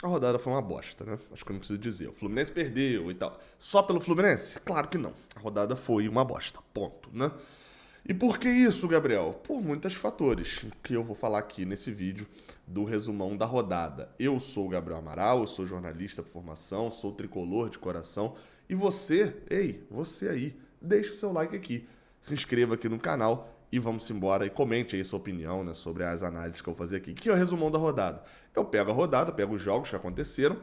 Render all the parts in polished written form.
A rodada foi uma bosta, né? Acho que eu não preciso dizer. O Fluminense perdeu e tal. Só pelo Fluminense? Claro que não. A rodada foi uma bosta. Ponto, né? E por que isso, Gabriel? Por muitos fatores que eu vou falar aqui nesse vídeo do resumão da rodada. Eu sou o Gabriel Amaral, eu sou jornalista por formação, sou tricolor de coração. E você, ei, você aí, deixa o seu like aqui, se inscreva aqui no canal e vamos embora e comente aí sua opinião, né, sobre as análises que eu vou fazer aqui. Que é o resumão da rodada. Eu pego a rodada, pego os jogos que aconteceram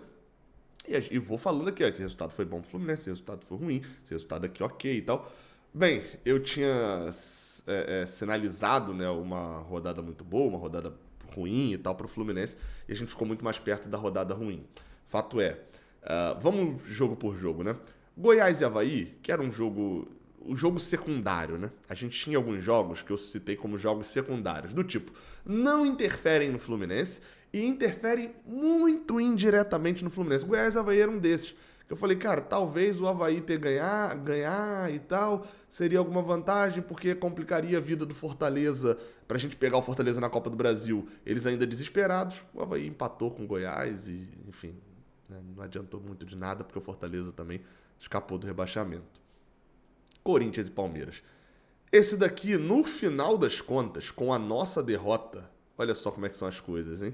e vou falando aqui, ó, esse resultado foi bom pro Fluminense, esse resultado foi ruim, esse resultado aqui ok e tal. Bem, eu tinha sinalizado, né, uma rodada muito boa, uma rodada ruim e tal para o Fluminense, e a gente ficou muito mais perto da rodada ruim. Fato é, vamos jogo por jogo, né? Goiás e Avaí, que era um jogo secundário, né? A gente tinha alguns jogos que eu citei como jogos secundários, do tipo, não interferem no Fluminense e interferem muito indiretamente no Fluminense. Goiás e Avaí era um desses. Eu falei, cara, talvez o Avaí ter ganhar e tal, seria alguma vantagem, porque complicaria a vida do Fortaleza, pra gente pegar o Fortaleza na Copa do Brasil. Eles ainda desesperados, o Avaí empatou com o Goiás e, enfim, né, não adiantou muito de nada, porque o Fortaleza também escapou do rebaixamento. Corinthians e Palmeiras. Esse daqui, no final das contas, com a nossa derrota, olha só como é que são as coisas, hein?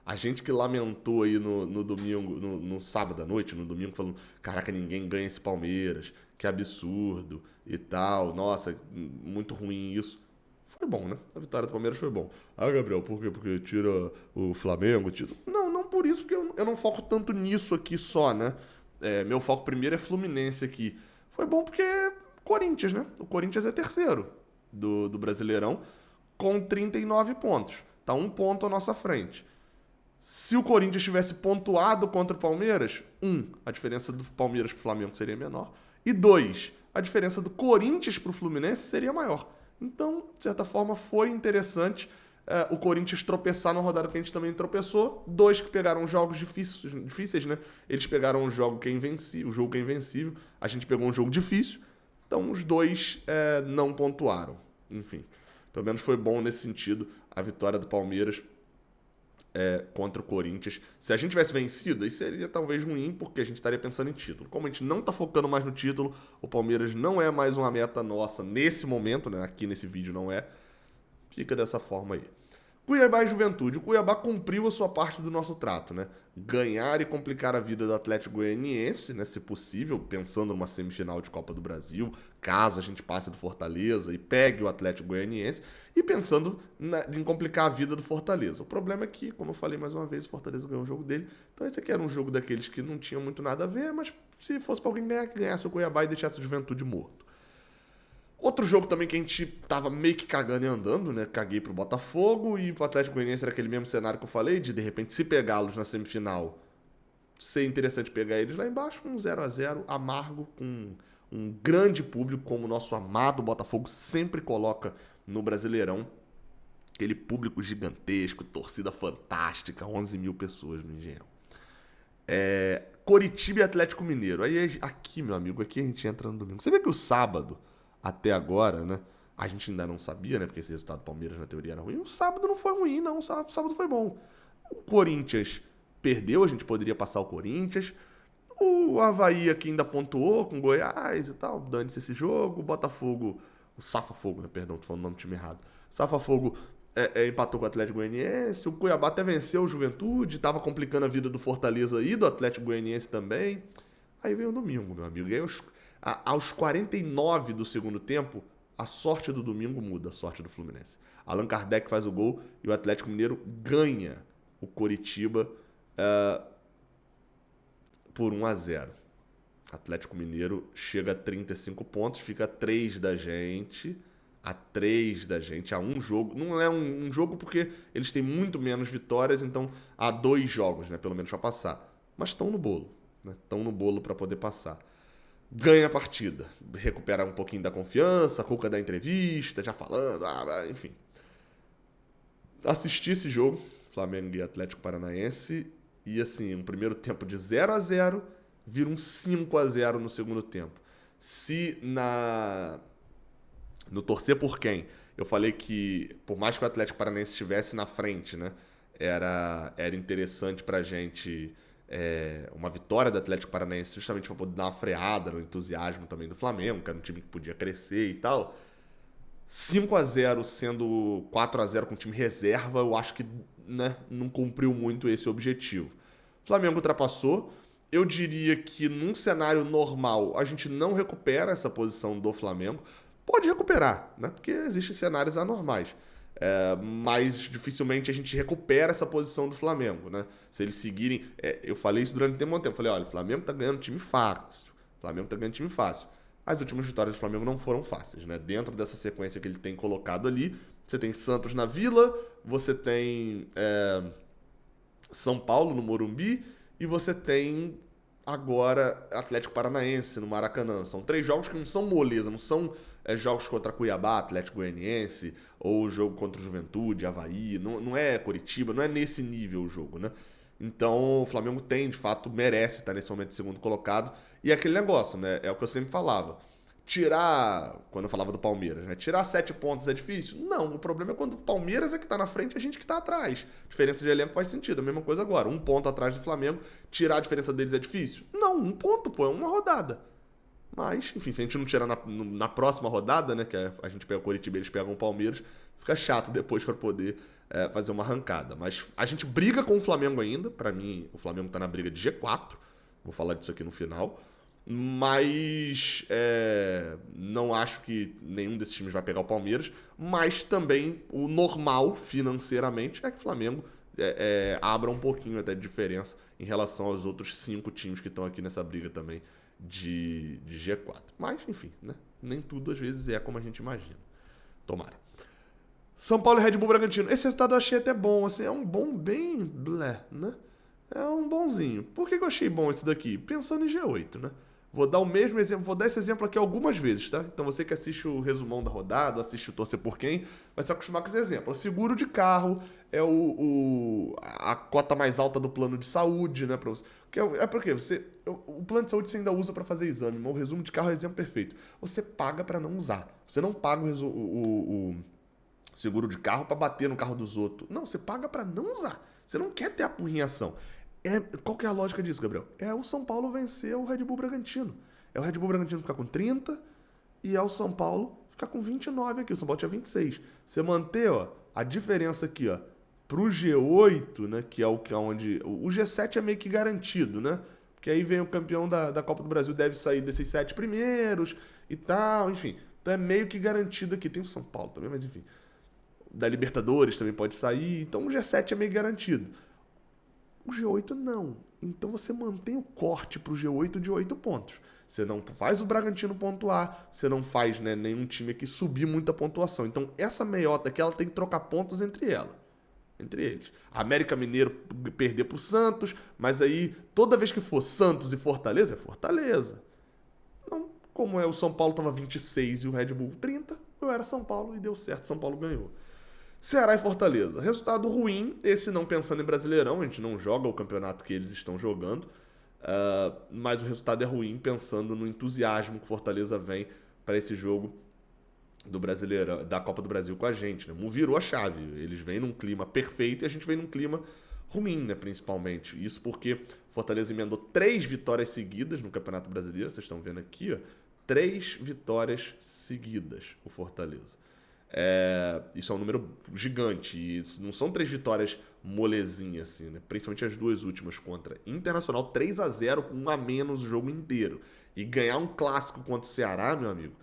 A gente que lamentou aí no domingo, no sábado à noite, no domingo, falando: caraca, ninguém ganha esse Palmeiras, que absurdo e tal, nossa, muito ruim isso. Foi bom, né? A vitória do Palmeiras foi bom. Ah, Gabriel, por quê? Porque tira o Flamengo, tira... Não, não por isso, porque eu não foco tanto nisso aqui só, né? Meu foco primeiro é Fluminense aqui. Foi bom porque Corinthians, né? O Corinthians é terceiro do Brasileirão, com 39 pontos. Tá um ponto à nossa frente. Se o Corinthians tivesse pontuado contra o Palmeiras, a diferença do Palmeiras para o Flamengo seria menor. E 2, a diferença do Corinthians para o Fluminense seria maior. Então, de certa forma, foi interessante o Corinthians tropeçar na rodada que a gente também tropeçou. 2 que pegaram jogos difíceis, né? Eles pegaram o jogo que é invencível. A gente pegou um jogo difícil. Então, os 2 não pontuaram. Enfim, pelo menos foi bom nesse sentido a vitória do Palmeiras contra o Corinthians. Se a gente tivesse vencido, isso seria talvez ruim, porque a gente estaria pensando em título. Como a gente não está focando mais no título, o Palmeiras não é mais uma meta nossa nesse momento, né? Aqui nesse vídeo não é. Fica dessa forma aí. Cuiabá e Juventude. O Cuiabá cumpriu a sua parte do nosso trato, né? Ganhar e complicar a vida do Atlético Goianiense, né? Se possível, pensando numa semifinal de Copa do Brasil, caso a gente passe do Fortaleza e pegue o Atlético Goianiense, e pensando em complicar a vida do Fortaleza. O problema é que, como eu falei mais uma vez, o Fortaleza ganhou o jogo dele, então esse aqui era um jogo daqueles que não tinha muito nada a ver, mas se fosse pra alguém ganhar, que ganhasse o Cuiabá e deixasse o Juventude morto. Outro jogo também que a gente tava meio que cagando e andando, né? Caguei pro Botafogo e pro Atlético Goianiense era aquele mesmo cenário que eu falei, de repente, se pegá-los na semifinal, ser interessante pegar eles lá embaixo, um 0-0 amargo, com um grande público, como o nosso amado Botafogo sempre coloca no Brasileirão. Aquele público gigantesco, torcida fantástica, 11 mil pessoas no Engenhão. Coritiba e Atlético Mineiro. Aí aqui, meu amigo, aqui a gente entra no domingo. Você vê que o sábado, até agora, né? A gente ainda não sabia, né? Porque esse resultado do Palmeiras na teoria era ruim. O sábado não foi ruim, não. O sábado foi bom. O Corinthians perdeu, a gente poderia passar o Corinthians. O Avaí aqui ainda pontuou com o Goiás e tal. Dane-se esse jogo. O Botafogo, o Safa-Fogo, né? Perdão, tô falando o nome do time errado. Safa-Fogo empatou com o Atlético Goianiense. O Cuiabá até venceu o Juventude. Tava complicando a vida do Fortaleza e do Atlético Goianiense também. Aí veio o domingo, meu amigo. E aí aos 49 do segundo tempo, a sorte do domingo muda, a sorte do Fluminense. Allan Kardec faz o gol e o Atlético Mineiro ganha o Coritiba por 1-0. Atlético Mineiro chega a 35 pontos, fica a 3 da gente, a um jogo. Não é um jogo porque eles têm muito menos vitórias, então há 2 jogos, né, pelo menos para passar. Mas estão no bolo, né? Estão no bolo para poder passar. Ganha a partida, recupera um pouquinho da confiança, a Cuca da entrevista, já falando, enfim. Assisti esse jogo, Flamengo e Atlético Paranaense, e assim, um primeiro tempo de 0-0, vira um 5-0 no segundo tempo. Se no torcer por quem, eu falei que, por mais que o Atlético Paranaense estivesse na frente, né, era interessante pra gente uma vitória do Atlético Paranaense justamente para poder dar uma freada no entusiasmo também do Flamengo, que era um time que podia crescer e tal. 5-0 sendo 4-0 com o time reserva, eu acho que, né, não cumpriu muito esse objetivo. O Flamengo ultrapassou. Eu diria que num cenário normal a gente não recupera essa posição do Flamengo. Pode recuperar, né? Porque existem cenários anormais. Mas dificilmente a gente recupera essa posição do Flamengo, né? Se eles seguirem. Eu falei isso durante um tempo. Eu falei, olha, o Flamengo tá ganhando time fácil. O Flamengo tá ganhando time fácil. As últimas vitórias do Flamengo não foram fáceis, né? Dentro dessa sequência que ele tem colocado ali, você tem Santos na Vila, você tem São Paulo no Morumbi e você tem agora Atlético Paranaense no Maracanã. São 3 jogos que não são moleza, não são jogos contra Cuiabá, Atlético Goianiense, ou jogo contra o Juventude, Avaí, não é Coritiba, não é nesse nível o jogo, né? Então o Flamengo tem, de fato, merece estar nesse momento de segundo colocado. E é aquele negócio, né? É o que eu sempre falava. Quando eu falava do Palmeiras, né? Tirar 7 pontos é difícil? Não, o problema é quando o Palmeiras é que tá na frente e a gente que tá atrás. Diferença de elenco faz sentido, a mesma coisa agora. 1 ponto atrás do Flamengo, tirar a diferença deles é difícil? Não, 1 ponto, pô, é uma rodada. Mas, enfim, se a gente não tirar na próxima rodada, né? Que a gente pega o Coritiba e eles pegam o Palmeiras, fica chato depois pra poder fazer uma arrancada. Mas a gente briga com o Flamengo ainda. Pra mim, o Flamengo tá na briga de G4. Vou falar disso aqui no final. Mas não acho que nenhum desses times vai pegar o Palmeiras. Mas também o normal financeiramente é que o Flamengo abra um pouquinho até de diferença em relação aos outros 5 times que estão aqui nessa briga também de G4. Mas, enfim, né? Nem tudo às vezes é como a gente imagina. Tomara. São Paulo e Red Bull Bragantino. Esse resultado eu achei até bom. Assim, é um bom bem blé, né? É um bonzinho. Por que eu achei bom esse daqui? Pensando em G8, né? Vou dar o mesmo exemplo, vou dar esse exemplo aqui algumas vezes, tá? Então você que assiste o resumão da rodada, assiste o Torcer por Quem, vai se acostumar com esse exemplo. O seguro de carro é a cota mais alta do plano de saúde, né? Porque o plano de saúde você ainda usa para fazer exame, mas o resumo de carro é o exemplo perfeito. Você paga para não usar. Você não paga o seguro de carro para bater no carro dos outros. Não, você paga para não usar. Você não quer ter a apurrinhação. Qual que é a lógica disso, Gabriel? É o São Paulo vencer o Red Bull Bragantino. É o Red Bull Bragantino ficar com 30 e é o São Paulo ficar com 29 aqui. O São Paulo tinha 26. Você manter, ó, a diferença aqui, ó, pro G8, né, que é onde... O G7 é meio que garantido, né? Porque aí vem o campeão da Copa do Brasil, deve sair desses 7 primeiros e tal, enfim. Então é meio que garantido aqui. Tem o São Paulo também, mas enfim. Da Libertadores também pode sair. Então o G7 é meio garantido. O G8 não. Então você mantém o corte pro G8 de 8 pontos. Você não faz o Bragantino pontuar, você não faz, né, nenhum time aqui subir muita pontuação. Então essa meiota aqui, ela tem que trocar pontos entre eles. A América Mineiro perder pro Santos, mas aí toda vez que for Santos e Fortaleza, é Fortaleza. Então, como o São Paulo tava 26 e o Red Bull 30, eu era São Paulo e deu certo, São Paulo ganhou. Ceará e Fortaleza. Resultado ruim, esse não pensando em Brasileirão, a gente não joga o campeonato que eles estão jogando, mas o resultado é ruim pensando no entusiasmo que Fortaleza vem para esse jogo do Brasileirão, da Copa do Brasil com a gente, né? Virou a chave, eles vêm num clima perfeito e a gente vem num clima ruim, né, principalmente. Isso porque Fortaleza emendou 3 vitórias seguidas no Campeonato Brasileiro, vocês estão vendo aqui, ó, 3 vitórias seguidas o Fortaleza. Isso é um número gigante. E não são 3 vitórias molezinhas, assim, né? Principalmente as 2 últimas contra Internacional, 3-0 com 1 a menos o jogo inteiro. E ganhar um clássico contra o Ceará, meu amigo,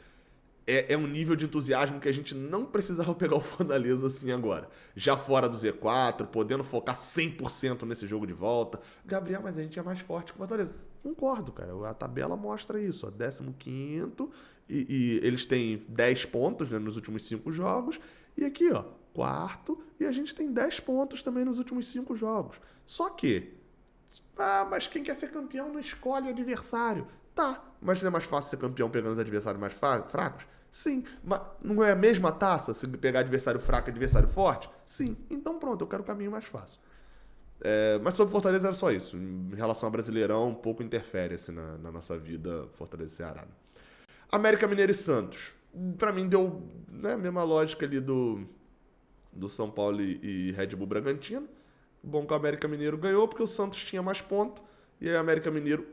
é um nível de entusiasmo que a gente não precisava pegar o Fortaleza assim agora. Já fora do Z4, podendo focar 100% nesse jogo de volta. Gabriel, mas a gente é mais forte que o Fortaleza. Concordo, cara. A tabela mostra isso. Ó, 15º e eles têm 10 pontos, né, nos últimos 5 jogos. E aqui, ó, 4º e a gente tem 10 pontos também nos últimos 5 jogos. Só que, mas quem quer ser campeão não escolhe adversário. Tá, mas não é mais fácil ser campeão pegando os adversários mais fracos? Sim, mas não é a mesma taça se pegar adversário fraco e adversário forte? Sim, então pronto, eu quero o caminho mais fácil. Mas sobre Fortaleza era só isso. Em relação ao Brasileirão, um pouco interfere assim, na nossa vida, Fortaleza e Ceará. América Mineiro e Santos. Pra mim deu, né, a mesma lógica ali do São Paulo e Red Bull Bragantino. Bom que o América Mineiro ganhou porque o Santos tinha mais ponto. E aí o América Mineiro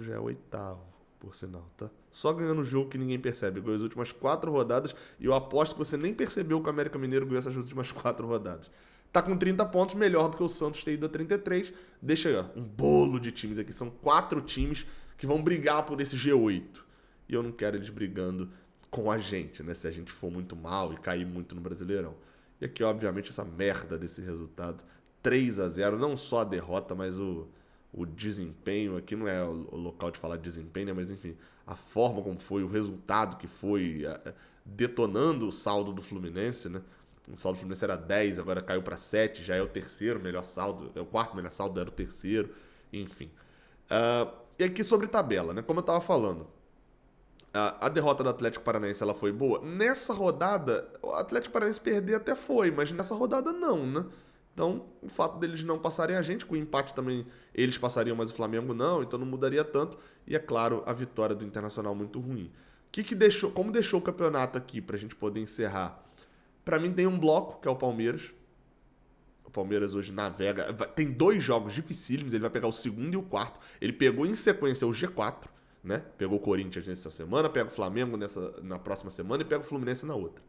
já é o oitavo, por sinal, tá? Só ganhando o jogo que ninguém percebe. Ganhou as últimas 4 rodadas e eu aposto que você nem percebeu que o América Mineiro ganhou essas últimas 4 rodadas. Tá com 30 pontos, melhor do que o Santos ter ido a 33. Deixa aí, ó, um bolo de times aqui. São 4 times que vão brigar por esse G8. E eu não quero eles brigando com a gente, né? Se a gente for muito mal e cair muito no Brasileirão. E aqui, obviamente, essa merda desse resultado. 3-0, não só a derrota, mas o desempenho. Aqui não é o local de falar de desempenho, né? Mas enfim, a forma como foi, o resultado que foi, detonando o saldo do Fluminense, né? O saldo do Fluminense era 10, agora caiu para 7, já é o terceiro melhor saldo, é o quarto melhor saldo, era o terceiro, enfim. E aqui sobre tabela, né? Como eu tava falando, a derrota do Atlético Paranaense ela foi boa. Nessa rodada, o Atlético Paranaense perder até foi, mas nessa rodada não, né? Então, o fato deles não passarem a gente, com o empate também eles passariam, mas o Flamengo não, então não mudaria tanto. E é claro, a vitória do Internacional muito ruim. Como deixou o campeonato aqui pra gente poder encerrar? Pra mim tem um bloco, que é o Palmeiras. O Palmeiras hoje navega. Tem 2 jogos dificílimos, ele vai pegar o segundo e o quarto. Ele pegou em sequência o G4, né? Pegou o Corinthians nessa semana, pega o Flamengo na próxima semana e pega o Fluminense na outra.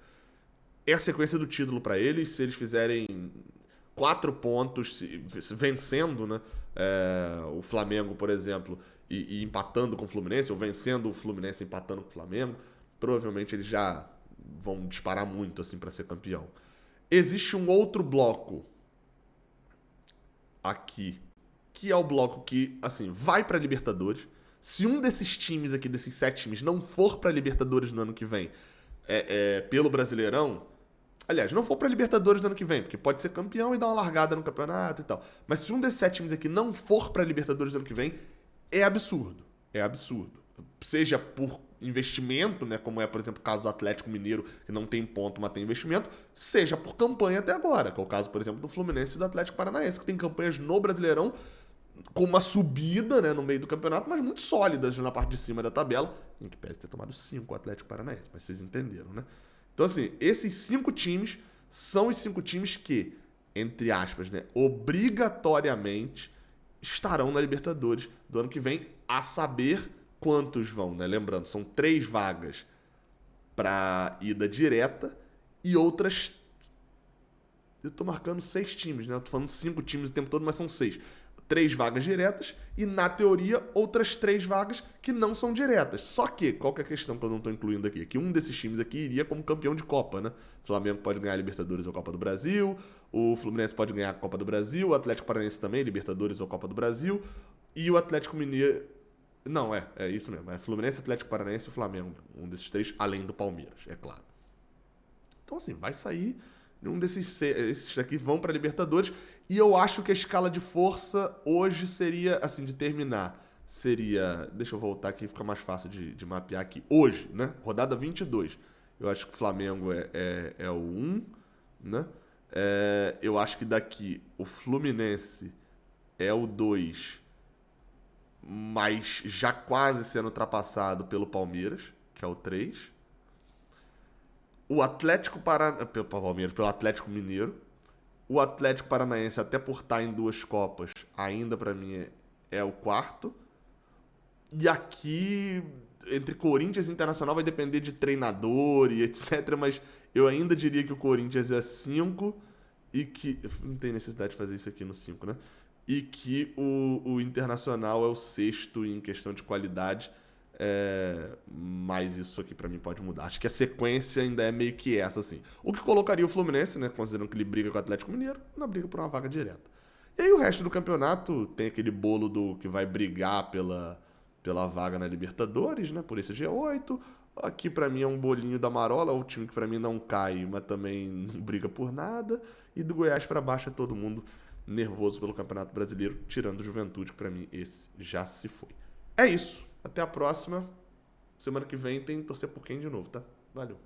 É a sequência do título pra eles. Se eles fizerem 4 pontos vencendo, né? O Flamengo, por exemplo, e empatando com o Fluminense, ou vencendo o Fluminense e empatando com o Flamengo, provavelmente eles já vão disparar muito assim para ser campeão. Existe um outro bloco aqui, que é o bloco que, assim, vai para Libertadores. Se um desses times aqui, desses 7 times, não for para Libertadores no ano que vem, pelo Brasileirão, aliás, não for para Libertadores no ano que vem, porque pode ser campeão e dar uma largada no campeonato e tal. Mas se um desses 7 times aqui não for para Libertadores no ano que vem, é absurdo. É absurdo. Seja por investimento, né, como é, por exemplo, o caso do Atlético Mineiro, que não tem ponto, mas tem investimento, seja por campanha até agora, que é o caso, por exemplo, do Fluminense e do Atlético Paranaense, que tem campanhas no Brasileirão com uma subida, né, no meio do campeonato, mas muito sólidas na parte de cima da tabela, em que pese ter tomado 5 o Atlético Paranaense, mas vocês entenderam, né? Então, assim, esses 5 times são os 5 times que, entre aspas, né, obrigatoriamente estarão na Libertadores do ano que vem, a saber quantos vão, né? Lembrando, são 3 vagas para ida direta e outras... Eu tô marcando 6 times, né? Eu tô falando 5 times o tempo todo, mas são 6. 3 vagas diretas e, na teoria, outras 3 vagas que não são diretas. Só que, qual que é a questão que eu não tô incluindo aqui? Que um desses times aqui iria como campeão de Copa, né? O Flamengo pode ganhar a Libertadores ou Copa do Brasil, o Fluminense pode ganhar a Copa do Brasil, o Atlético Paranaense também, Libertadores ou Copa do Brasil, e o Atlético Mineiro... Não, é isso mesmo. É Fluminense, Atlético Paranaense e Flamengo. Um desses 3, além do Palmeiras, é claro. Então, assim, vai sair... Um esses daqui vão para Libertadores. E eu acho que a escala de força hoje seria, assim, de terminar. Seria... Deixa eu voltar aqui, fica mais fácil de mapear aqui. Hoje, né? Rodada 22. Eu acho que o Flamengo é o 1, né? Eu acho que daqui o Fluminense é o 2, mas já quase sendo ultrapassado pelo Palmeiras, que é o 3. O Atlético pelo Atlético Mineiro. O Atlético Paranaense, até por estar em 2 Copas, ainda pra mim é o 4. E aqui, entre Corinthians e Internacional, vai depender de treinador e etc. Mas eu ainda diria que o Corinthians é 5 e que... Não tem necessidade de fazer isso aqui no 5, né? E que o Internacional é o 6º em questão de qualidade. Mas isso aqui pra mim pode mudar. Acho que a sequência ainda é meio que essa, assim. O que colocaria o Fluminense, né, considerando que ele briga com o Atlético Mineiro, na briga por uma vaga direta. E aí o resto do campeonato tem aquele bolo do que vai brigar pela vaga na Libertadores, né, por esse G8. Aqui pra mim é um bolinho da Marola, o time que pra mim não cai, mas também não briga por nada. E do Goiás pra baixo é todo mundo nervoso pelo Campeonato Brasileiro, tirando o Juventude, que pra mim esse já se foi. É isso. Até a próxima. Semana que vem tem Torcer por Quem de novo, tá? Valeu.